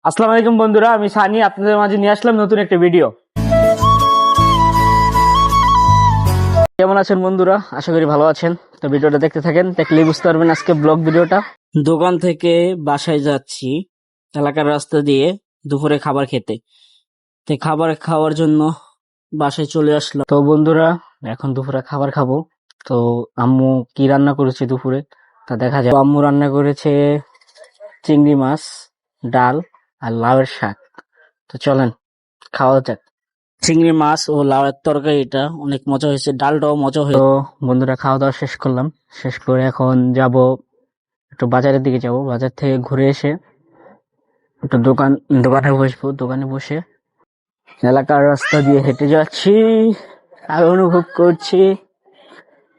আসসালামু আলাইকুম বন্ধুরা, আমি সানি আপনাদের মাঝে নিয়ে আসলাম নতুন একটা ভিডিও। কেমন আছেন বন্ধুরা? আশা করি ভালো আছেন। তো ভিডিওটা দেখতে থাকেন, দেখলেই বুঝতে পারবেন আজকে ব্লগ ভিডিওটা। দোকান থেকে বাসায় যাচ্ছি এলাকার রাস্তা দিয়ে দুপুরে খাবার খেতে। তো খাবার খাওয়ার জন্য বাসায় চলে আসলাম। তো বন্ধুরা, এখন দুপুরে খাবার খাবো। তো আম্মু কি রান্না করেছে দুপুরে তা দেখা যায়। আম্মু রান্না করেছে চিংড়ি মাছ, ডাল আর লাউয়ের শাক। তো চলেন খাওয়া যাক। চিংড়ি মাছ ও লাউয়ের তরকারিটা অনেক মজা হয়েছে, ডালটাও মজা হয়েছে। তো বন্ধুরা, খাওয়া দাওয়া শেষ করলাম। শেষ করে এখন যাব একটু বাজারের দিকে, যাব বাজার থেকে ঘুরে এসে একটু দোকানে বসবো। দোকানে বসে এলাকার রাস্তা দিয়ে হেঁটে যাচ্ছি আর অনুভব করছি।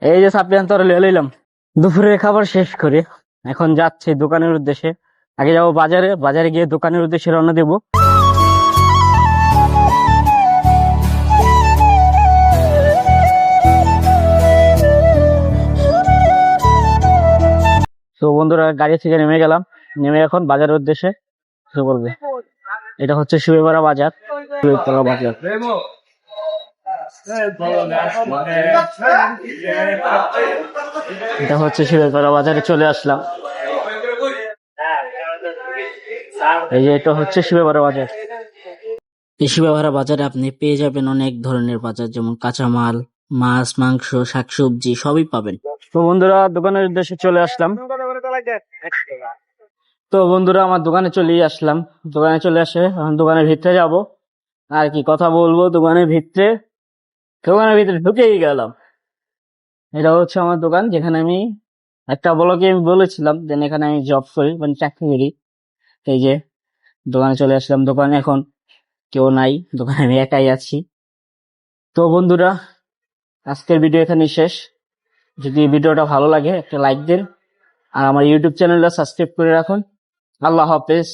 এই যে সাপিয়ান তোরা লইলাম দুপুরের খাবার শেষ করে এখন যাচ্ছি দোকানের উদ্দেশ্যে। আগে যাবো বাজারে, বাজারে গিয়ে দোকানের উদ্দেশ্যে রওনা দেবো। তো বন্ধুরা, গাড়ি থেকে নেমে গেলাম, নেমে এখন বাজারের উদ্দেশ্যে কিছু বলবে। এটা হচ্ছে শিবেপাড়া বাজার। শিবেপাড়া বাজার, এটা হচ্ছে শিবেপাড়া বাজারে চলে আসলাম। এই যে এটা হচ্ছে শিবেপাড়া বাজার। এই শিবেপাড়া বাজারে আপনি পেয়ে যাবেন অনেক ধরনের বাজার, যেমন কাঁচামাল, মাছ, মাংস, শাকসবজি সবই পাবেন। তো বন্ধুরা, দোকানের উদ্দেশ্যে চলে আসলাম। তো বন্ধুরা, আমার দোকানে চলেই আসলাম। দোকানে চলে আসে এখন দোকানের ভিতরে যাব আর কি কথা বলবো। দোকানের ভিতরে ঢুকেই গেলাম। এটা হচ্ছে আমার দোকান, যেখানে আমি একটা ব্লগে আমি বলেছিলাম যে এখানে আমি জব করি, মানে চাকরি করি। এই যে দোকানে চলে আসলাম। দোকানে এখন কেউ নাই, দোকানে আমি একাই আছি। তো বন্ধুরা, আজকের ভিডিও এখানে শেষ। যদি ভিডিওটা ভালো লাগে একটা লাইক দিন আর আমার ইউটিউব চ্যানেলটা সাবস্ক্রাইব করে রাখুন। আল্লাহ হাফেজ।